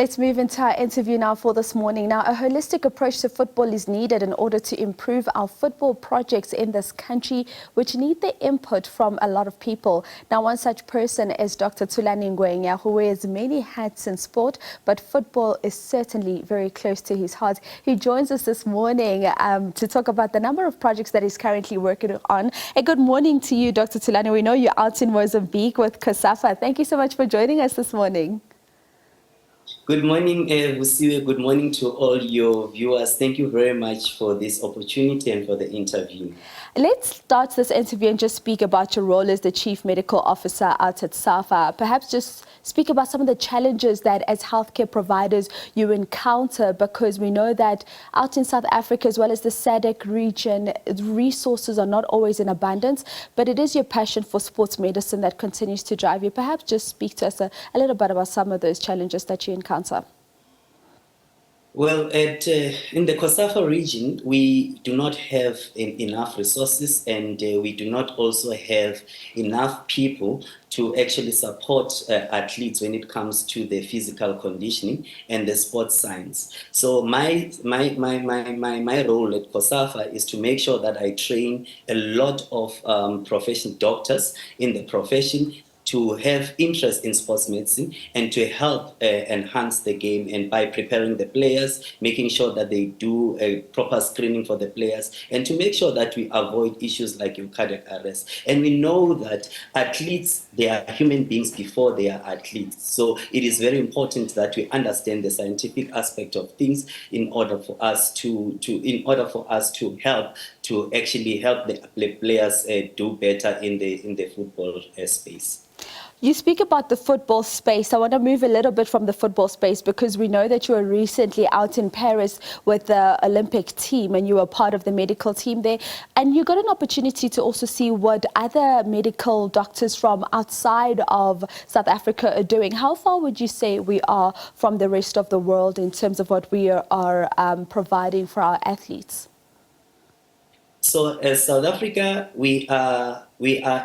Let's move into our interview now for this morning. Now, a holistic approach to football is needed in order to improve our football projects in this country, which need the input from a lot of people. Now, one such person is Dr Thulani Ngwenya, who wears many hats in sport, but football is certainly very close to his heart. He joins us this morning to talk about the number of projects that he's currently working on. A good morning to you, Dr Thulani. We know you're out in Mozambique with Cosafa. Thank you so much for joining us this morning. Good morning, Vusiwe. Good morning to all your viewers. Thank you very much for this opportunity and for the interview. Let's start this interview and just speak about your role as the Chief Medical Officer out at SAFA. Perhaps just speak about some of the challenges that as healthcare providers you encounter, because we know that out in South Africa as well as the SADC region, resources are not always in abundance, but it is your passion for sports medicine that continues to drive you. Perhaps just speak to us a little bit about some of those challenges that you encounter. Well, in the Cosafa region, we do not have enough resources, and we do not also have enough people to actually support athletes when it comes to the physical conditioning and the sports science. So my role at Cosafa is to make sure that I train a lot of professional doctors in the profession to have interest in sports medicine and to help enhance the game, and by preparing the players, making sure that they do a proper screening for the players, and to make sure that we avoid issues like cardiac arrest. And we know that athletes, they are human beings before they are athletes. So it is very important that we understand the scientific aspect of things in order for us to help to actually help the players do better in the football space. You speak about the football space. I want to move a little bit from the football space, because we know that you were recently out in Paris with the Olympic team and you were part of the medical team there. And you got an opportunity to also see what other medical doctors from outside of South Africa are doing. How far would you say we are from the rest of the world in terms of what we are providing for our athletes? So as South Africa, we are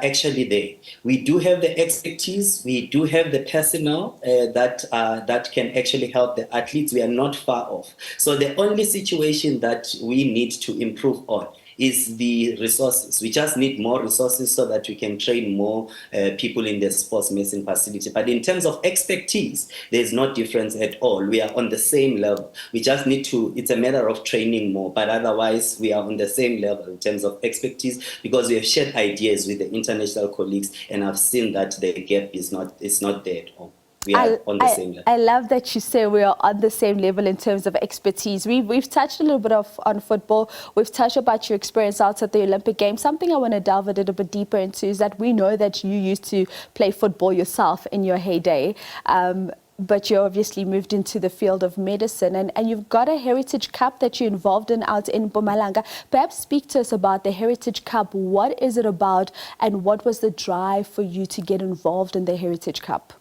actually there. We do have the expertise. We do have the personnel that can actually help the athletes. We are not far off. So the only situation that we need to improve on is the resources. We just need more resources so that we can train more people in the sports medicine facility. But in terms of expertise, there's no difference at all. We are on the same level. We just need to, it's a matter of training more, but otherwise we are on the same level in terms of expertise, because we have shared ideas with the international colleagues, and I've seen that the gap is not there at all. We are on the same level. I love that you say we are on the same level in terms of expertise. We've touched a little bit on football. We've touched about your experience out at the Olympic Games. Something I want to delve a little bit deeper into is that we know that you used to play football yourself in your heyday. But you obviously moved into the field of medicine, and you've got a Heritage Cup that you're involved in out in Mpumalanga. Perhaps speak to us about the Heritage Cup. What is it about, and what was the drive for you to get involved in the Heritage Cup?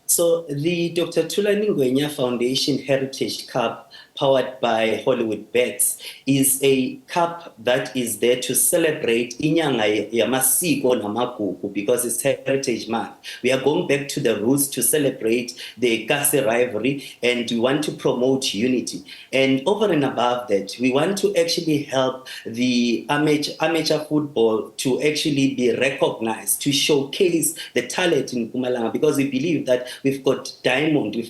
So the Dr Thulani Ngwenya Foundation Heritage Cup, powered by Hollywood Bets, is a cup that is there to celebrate inyanga yamasiko namagugu, because it's Heritage Month. We are going back to the roots to celebrate the Kasi rivalry, and we want to promote unity. And over and above that, we want to actually help the amateur football to actually be recognized, to showcase the talent in Mpumalanga, because we believe that we've got diamond,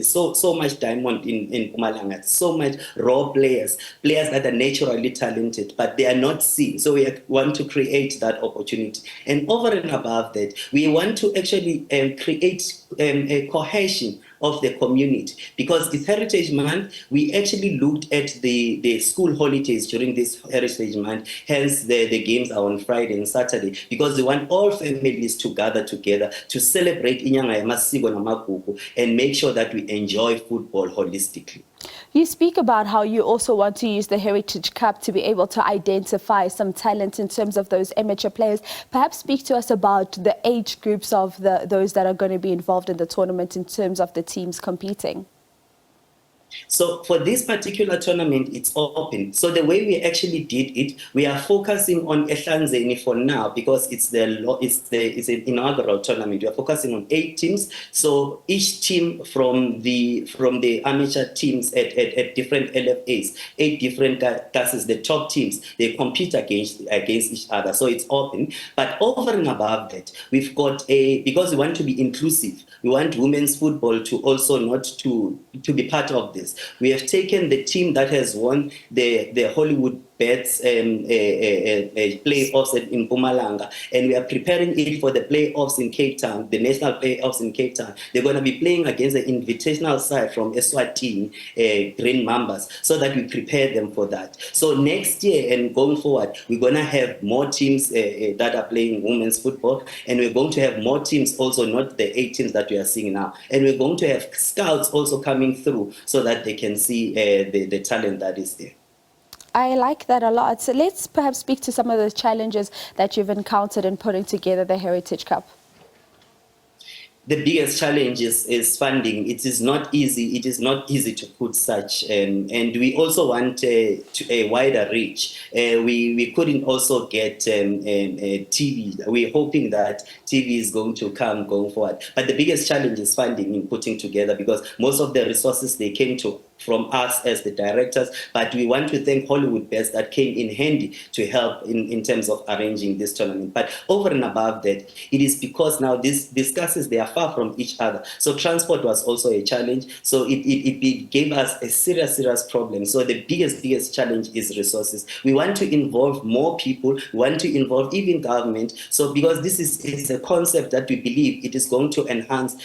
so much diamond in Mpumalanga, so much raw players that are naturally talented, but they are not seen. So we want to create that opportunity. And over and above that, we want to actually create a cohesion of the community, because it's Heritage Month. We actually looked at the school holidays during this Heritage Month, hence the games are on Friday and Saturday, because we want all families to gather together to celebrate inyanga yamasiko namagugu and make sure that we enjoy football holistically. You speak about how you also want to use the Heritage Cup to be able to identify some talent in terms of those amateur players. Perhaps speak to us about the age groups of those that are going to be involved in the tournament in terms of the teams competing. So for this particular tournament, it's open. So the way we actually did it, we are focusing on Ehlanzeni for now because it's an inaugural tournament. We are focusing on 8 teams. So each team from the amateur teams at different LFAs, 8 different classes, the top teams, they compete against each other. So it's open. But over and above that, we've got because we want to be inclusive, we want women's football to also not to be part of this. We have taken the team that has won the Hollywood Bets playoffs in Mpumalanga, and we are preparing it for the playoffs in Cape Town, the national playoffs in Cape Town. They're going to be playing against the invitational side from Eswatini, Green Mambas, so that we prepare them for that. So next year and going forward, we're going to have more teams that are playing women's football, and we're going to have more teams also, not the 8 teams that we are seeing now. And we're going to have scouts also coming through so that they can see the talent that is there. I like that a lot. So let's perhaps speak to some of the challenges that you've encountered in putting together the Heritage Cup. The biggest challenge is funding. It is not easy. It is not easy to put such, and we also want a wider reach. We couldn't also get TV. We're hoping that TV is going to come going forward. But the biggest challenge is funding in putting together, because most of the resources, they came from us as the directors, but we want to thank Hollywood Bets that came in handy to help in terms of arranging this tournament. But over and above that, it is because now these classes, they are far from each other. So transport was also a challenge. So it gave us a serious problem. So the biggest challenge is resources. We want to involve more people, we want to involve even government. So because this is a concept that we believe it is going to enhance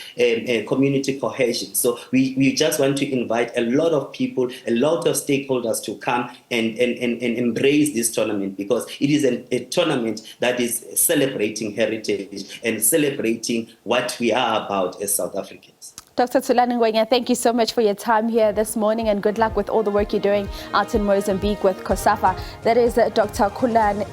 community cohesion. So we just want to invite a lot of people, a lot of stakeholders to come and embrace this tournament, because it is a tournament that is celebrating heritage and celebrating what we are about as South Africans. Dr Thulani Ngwenya, thank you so much for your time here this morning, and good luck with all the work you're doing out in Mozambique with Cosafa. That is Dr. Thulani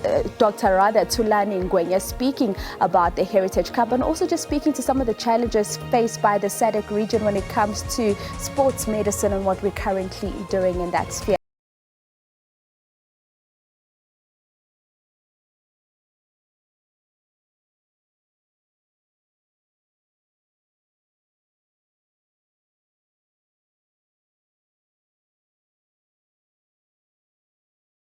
Ngwenya speaking about the Heritage Cup, and also just speaking to some of the challenges faced by the SADC region when it comes to sports medicine and what we're currently doing in that sphere.